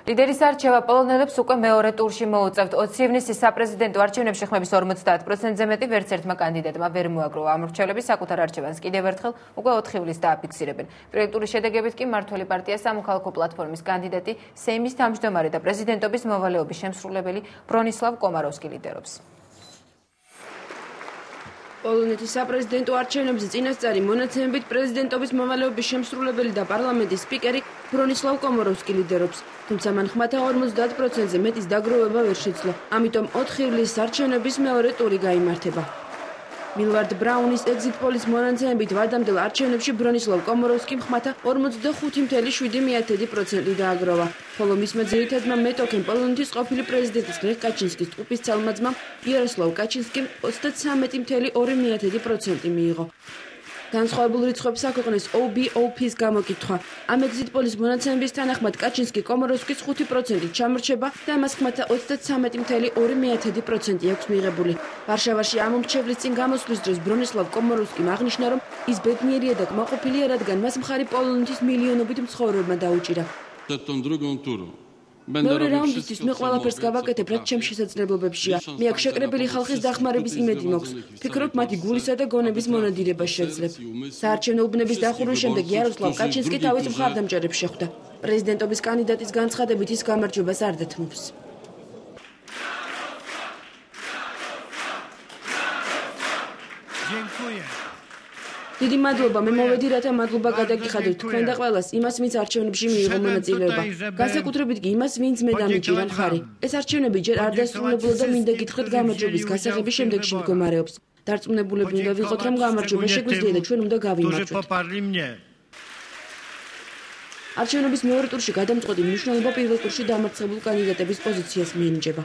ლიდერის არჩევა პოლონელებს უკვე მეორე ტურში მოუწევთ. 20 ივნისის საპრეზიდენტო არჩევნებში ხმების 50%-ზე მეტი ვერც ერთმა კანდიდატმა ვერ მოაგროვა. ამორჩევლები საკუთარ არჩევანს კიდევ ერთხელ უკვე 4 ივლისს დააფიქსირებენ. პირველი ტურის შედეგებით კი მმართველი პარტია სამოქალაქო პლატფორმის კანდიდატი სეიმის თავმჯდომარე და პრეზიდენტობის მოვალეობის შემსრულებელი ბრონისლავ კომაროვსკი ლიდერობს. პოლონეთის საპრეზიდენტო არჩევნებზე წინასწარი მონაცემებით პრეზიდენტობის მოვალეობის შემსრულებელი და პარლამენტის სპიკერი ბრონისლავ კომაროვსკი ლიდერობს. თუმცა მან ხმათა 50%-ზე მეტის დაგროვება ვერ შეძლო. ამიტომ 4 ივლისის არჩევნების მეორე ტური გაიმართება. მილვარდ ბრაუნის ეგზიტ პოლის მონაცემებით ვადამდელ არჩევნებში ბრონისლავ კომაროვსკიმ ხმათა 45.7% დააგროვა. ხოლო მისმა ძირითადმა მეტოქემ პოლონეთის ყოფილი პრეზიდენტის ლეხ კაჩინსკის ტყუპის ცალმაძმამ იაროსლავ კაჩინსკიმ 33.2% მიიღო. განსხვავებულ რიცხვებს აქვეყნეს OBOP-ს გამოკითხვა. ამ ეგზიტ პოლის მონაცემების თანახმად კაჩინსკი კომაროვსკის 5%-ით ჩამორჩება და მას ხმათა 33.2% აქვს მიღებული. ვარშავაში ამომრჩევლის წინ გამოსვლის დროს ბრონისლავ კომაროვსკიმ აღნიშნა, რომ ის ბედნიერია და კმაყოფილია, რადგან მას მხარი პოლონეთის მილიონობით მცხოვრებმა დაუჭირა. მეორე რაუნდისთვის მე ყველაფერს გავაკეთებ, რაც ჩემს შესაძლებლობებშია. მე აქ შეკრებილი ხალხის დახმარების იმედი მაქვს. ფიქრობ, მათი გულისა და გონების მონადირებას შევძლებ. საარჩევნო უბნების დახურვის შემდეგ იაროსლავ კაჩინსკი თავის მხარდამჭერებს შეხვდა. პრეზიდენტობის კანდიდატის განცხადებით ის გამარჯვებას არ დათმობს. დიდი მადლობა, მე მოვედი, რათა მადლობა გადაგიხადოთ თქვენ და ყველას, იმას, ვინც არჩევნებში მიიღო მონაწილეობა. განსაკუთრებით კი იმას, ვინც მე დამიჭირა მხარი. ეს არჩევნები ჯერ არ დასრულებულა და მინდა გითხრათ გამარჯვების გასაღები შემდეგში მდგომარეობს. დარწმუნებულები უნდა ვიყოთ, რომ გამარჯვება შეგვიძლია და ჩვენ უნდა გავიმარჯვოთ. არჩევნების მეორე ტურში გადამწყვეტი მნიშვნელობა პირველ ტურში დამარცხებულ კანდიდატების პოზიციას მიენიჭება.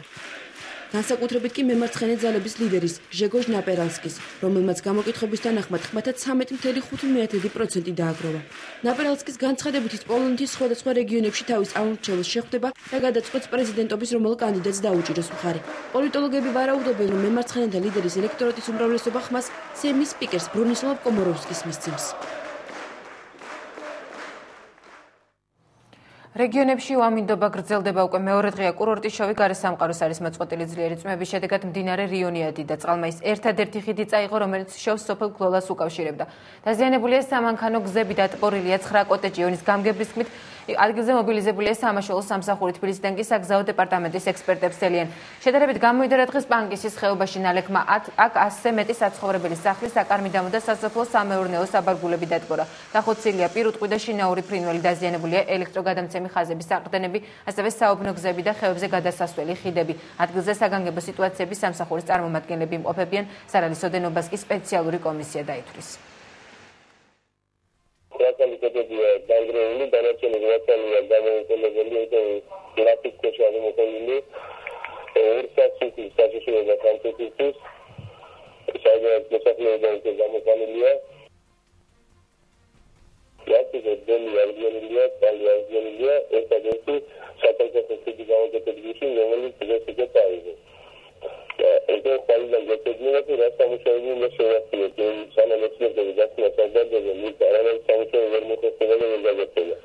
განსაკუთრებით კი მემარცხენე ძალების ლიდერის ჟეგოჟ ნაპერალსკის, რომელმაც გამოკითხების თანახმად ხმათა 13.5% დააგროვა. ნაპერალსკის განცხადებით ის პოლონეთის სხვადასხვა რეგიონებში თავის ამორჩევლს შეხვდება და გადაწყვეტს პრეზიდენტობის რომელ კანდიდატს დაუჭიროს მხარი. პოლიტოლოგები ვარაუდობენ, რომ მემარცხენეთა ლიდერის ელექტორატის უმრავლესობა ხმას სეიმის სპიკერს ბრონისლავ კომაროვსკის მისცემს. რეგიონებში უამინდობა გრძელდება უკვე მეორე დღეა კურორტის შოვი გარესამყაროს არის მოწყვეტილი ძლიერი წვიმების შედეგად მდინარე რიონიადი და წყალმაის ერთადერთი ხიდი წაიღო, რომელიც შოვს სოფელ გლოლას უკავშირებდა. დაზიანებულია სამანქანო გზები, დატბორილია 9 კოტეჯი. იონის გამგებრის თქმით, ადგილზე მობილიზებულია სამაშველო სამსახური. თბილისიდან კი საგზაო დეპარტამენტის ექსპერტებს ელიან. შედარებით გამოიდარა დღეს პანკისის ხეობაში ნალექმა აქ 100-ზე მეტი საცხოვრებელი სახლი, საკარმიდამო და სასოფლო სამეურნეო საბარგულები დატბორა. დახოცილია პირუტყვი და შინაური ფრინველი, დაზიანებულია ელექტროგადამცემი ხაზების საყრდენები, ასევე საუბნო გზები და ხეებზე გადასასვლელი ხიდები. ადგილზე საგანგებო სიტუაციების სამსახურის წარმომადგენლები იმყოფებიან, სარალის ოდენობას კი სპეციალური კომისია დაითვლის. Dangreuli, danačeni glasali გამოიყენებელი გრაფიკში აღმოყენილი ორსაცი საჭიროა და კონტექსტის სადაც მოსახლეობა უკვე გამოყენებულია. Iată deli argionilea, tali argionilea, ერთადერთი საპრეზიდენტო გამოკეთებული რომელი პრეზიდენტი დაიღო. ეს ყველა გეტებინები რა სამუშაოები უნდა შევასრულოთ. სამეცნიერო გასვლა საზრდოobები მით არავის სამუშაო ვერ მოხდება და ვერ გაგეთება.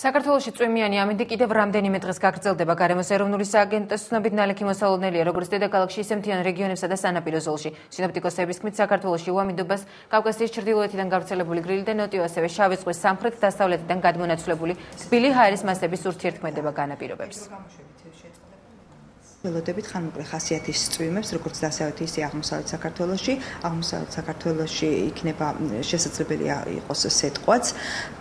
საქართველოში წვიმიანი ამინდი კიდევ რამდენიმე დღეს გაგრძელდება. გარემოს ეროვნული სააგენტოს ცნობით ნალექი მოსალოდნელია როგორც დედაქალაქში, ისე მთიან რეგიონებსა და სანაპირო ზოლში. სინოპტიკოსების თქმით, საქართველოში უამინდობას კავკასიის ჩრდილოეთიდან გავრცელებული გრილი და ნოტიო, ასევე შავი ზღვის სამხრეთ-დასავლეთიდან გადმონაცვლებული თბილი ჰაერის მასების ურთიერთქმედება განაპირობებს. ველოდებით ხანმოკლე ხასიათის წვიმებს, როგორც დასავლეთ ისე აღმოსავლეთ საქართველოში. აღმოსავლეთ საქართველოში იქნება შესაძლებელია იყოს სეტყვაც.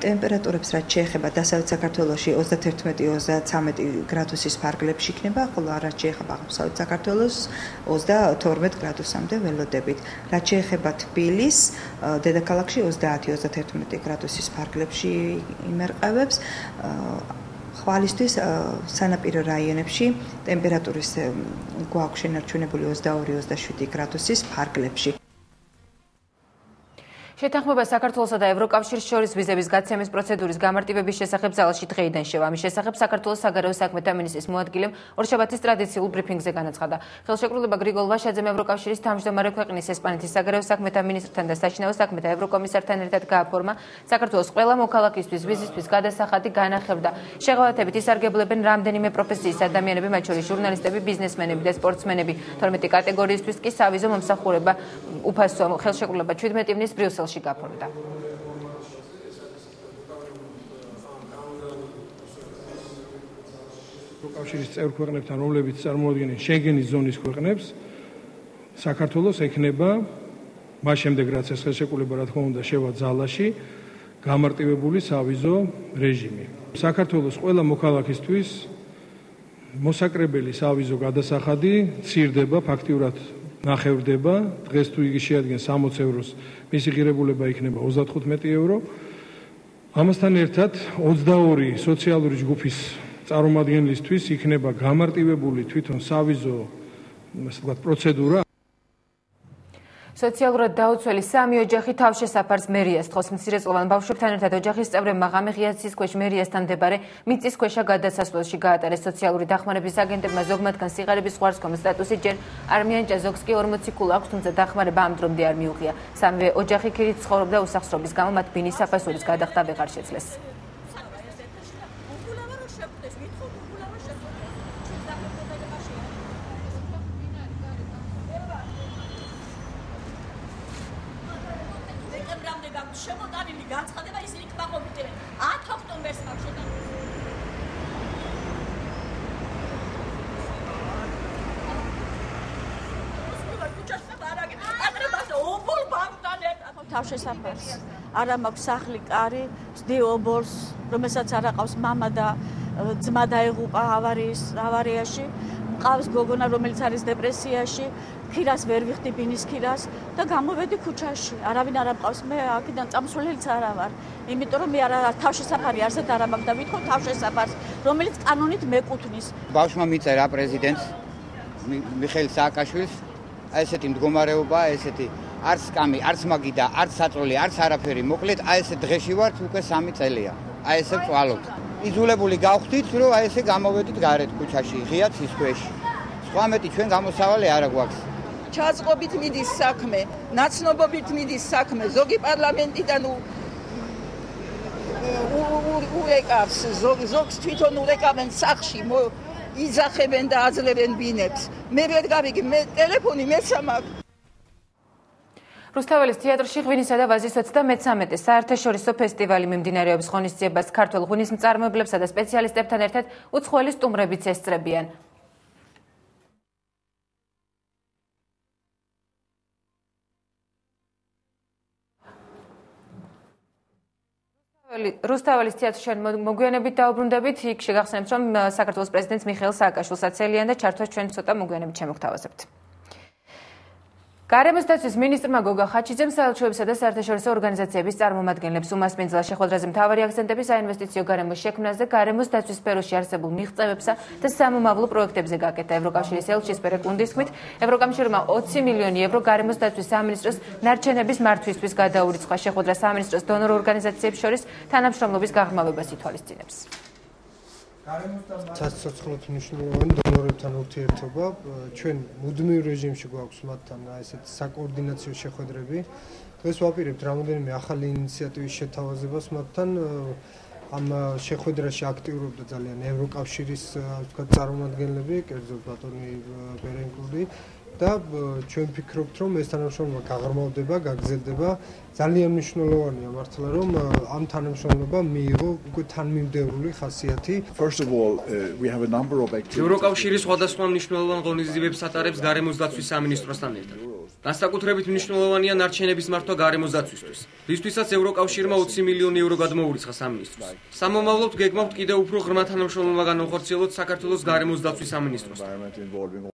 ტემპერატურებს რაც შეეხება დასავლეთ საქართველოში 31-33 გრადუსის ფარგლებში იქნება, ხოლო რაც შეეხება აღმოსავლეთ საქართველოს 22 გრადუსამდე ველოდებით. რაც შეეხება თბილის, დედაქალაქში 30-31 გრადუსის ფარგლებში იმერყევებს. ხვალისთვის სანაპირო რაიონებში ტემპერატურის გვაქვს შენარჩუნებული 22-27 გრადუსის ფარგლებში. შეთანხმება საქართველოსა და ევროკავშირის შორის ვიზების გაცემის პროცედურის გამარტივების შესახებ ძალაში დღეიდან შევა. ამის შესახებ საქართველოს საგარეო საქმეთა მინისტრის მოადგილემ ორშაბათის ტრადიციულ ბრიფინგზე განაცხადა. ხელშეკრულება გრიგოლ ვაშაძემ ევროკავშირის თავმჯდომარე ქვეყნის ესპანეთის საგარეო საქმეთა მინისტრთან და საშინაო საქმეთა ევროკომისართან ერთად გააფორმა საქართველოს ყველა მოქალაქისთვის ვიზისთვის გადასახადი განახებდა. შეღავათებით ისარგებლებენ რამდენიმე პროფესიის ადამიანები, მათ შორის ჟურნალისტები, ბიზნესმენები და სპორტსმენები. 12 კატეგორიისთვის კი სავიზო მომსახურება უფასო. ხელშეკრულება 17 ივნის ბრიუსელში გაფორმდა. ევროკავშირის წევრ ქვეყნებთან, რომლებიც წარმოადგენენ შენგენის ზონის ქვეყნებს, საქართველოს ექნება მას შემდეგ, რაც ეს ხელშეკრულება რა თქმა უნდა შევა ძალაში, გამარტივებული სავიზო რეჟიმი. საქართველოს ყველა მოქალაქისთვის მოსაკრებელი სავიზო გადასახადი ცირდება, ფაქტიურად ნახევრდება. დღეს თუ იგი შეადგენს 60 ევროს, მისი ღირებულება იქნება 35 евро. ამასთან ერთად 22 სოციალური ჯგუფის წარმომადგენლისთვის იქნება გამარტივებული თვითონ სავიზო, ასე ვთქვათ, პროცედურა. სოციალურად დაუცველი სამი ოჯახი თავშესაფარს მერიას თხოვს. მცირეწლოვან ბავშვებთან ერთად ოჯახის წევრებმა ღამე-ღიაცის ქვეშ მერიასთან მდებარე მიწისქვეშა გადასასვლელში გაატარეს. სოციალური დახმარების აგენტებმა ზოგმათგან სიღარიბის ზღვარსქომის სტატუსი ჯერ არ მიენიჭა, ზოგს კი 40 ქულა აქვს, თუმცა დახმარება ამ დრომდე არ მიუღია. სამივე ოჯახი ქირით ცხოვრობდა, უსახსრობის გამო მათ ბინის საფასურის გადახდა ვეღარ შეძლეს. შემოტანილი განცხადება ისინი კმაყოფილდებენ 10 ოქტომბერს მაგ შეტანილი თავშესაფარს არა მაქვს სახლი, კარი, ვსდი ობოლს, რომელსაც არ აყავს მამა და ძმა დაეღუპა ავარიაში, მყავს გოგონა, რომელიც არის დეპრესიაში, ქირას ვერ ვიხდი ბინის ქირას და გამოვედი ქუჩაში. არავინ არ ამყავს, მე აქედან წამსვლელიც არა ვარ. იმიტომ რომ მე თავშესაფარი არსად არ მაქვს და ვითხოვ თავშესაფარს, რომელიც კანონით მეკუთვნის. ბავშვმა მიწერა პრეზიდენტს მიხეილ სააკაშვილს, აი ესეთი მდგომარეობა, ესეთი არც სკამი, არც მაგი და არც საწოლი, არც არაფერი. მოკლედ, აი ესე დღეში ვართ უკვე 3 წელია. აი ესე ვწვალობთ. იძულებული გავხდით, რომ აი ესე გამოვედით გარეთ ქუჩაში, ღიაცის ქვეშ. სხვა მეტი ჩვენ გამოსავალი არ გვაქვს. ჩაწყობით მიდის საქმე, ნაცნობობით მიდის საქმე, ზოგი პარლამენტიდან ურეკავს, ზოგს თვითონ ურეკავენ სახლში, იძახებენ და აძლევენ ბინებს. მე ვერ გავიგე, მე ტელეფონი მეცამაკ. რუსთაველის თეატრში ღვინისა და ვაზის 33 საერთაშორისო ფესტივალი მიმდინარეობს. ღონისძიებას ქართველ ღვინის მწარმოებლებსა და სპეციალისტებთან ერთად უცხოელი სტუმრებიც ესწრებიან. რუსთაველის თეატრში მოგვიანებით დაუბრუნდებით. იქ შეგახსენებთ, რომ საქართველოს პრეზიდენტს მიხეილ სააკაშვილს აცელიან და ჩართვას ჩვენ ცოტა მოგვიანებით შემოგთავაზებთ. გარემოს დაცვის მინისტრმა გოგა ხაჩიძემ საელჩოებისა და საერთაშორისო ორგანიზაციების წარმომადგენლებს უმასპინძლა შეხვედრაზე მთავარი აქცენტები საინვესტიციო გარემოს შექმნაზე, გარემოს დაცვის სფეროში არსებულ მიღწევებსა და სამომავლო პროექტებზე გაკეთა. ევროკავშირის ელჩის პერეკუნდის თქმით, ევროკავშირმა 20 მილიონი евро გარემოს დაცვის სამინისტროს ნარჩენების მართვისთვის გადაურიცხა. შეხვედრა სამინისტროს დონორ ორგანიზაციებს შორის თანამშრომლობის გაღრმავებას ითვალისწინებს. ცოცხლად მნიშვნელოვანი დონორებთან ურთიერთობა. ჩვენ მუდმივ რეჟიმში გვაქვს მათთან ესეთ საკოორდინაციო შეხვედრები. დღეს ვაპირებთ რამოდენიმე ახალი ინიციატივის შეთავაზებას მათთან. ამ შეხვედრაში აქტიურობდა ძალიან ევროკავშირის ვთქვათ წარმომადგენლები, კერძოდ ბატონი ბერენკური და ჩვენ ვფიქრობთ, რომ ეს თანამშრომლობა გაღრმავდება, გაგრძელდება. ძალიან მნიშვნელოვანია მართლა, რომ ამ თანამშრომლობამ მიიღო უკვე თანმიმდევრული ხასიათი. ევროკავშირის სხვადასხვა მნიშვნელოვან ღონისძიებებს ატარებს გარემოს დაცვის სამინისტროსთან ერთად. განსაკუთრებით მნიშვნელოვანია ნარჩენების მართვა გარემოს დაცვისთვის, რისთვისაც ევროკავშირმა 20 მილიონი евро გადმოურიცხა სამინისტროს. სამომავლოდ გეგმავთ კიდევ უფრო ღრმა თანამშრომლობა განახორციელოთ საქართველოს გარემოს დაცვის სამინისტროსთან.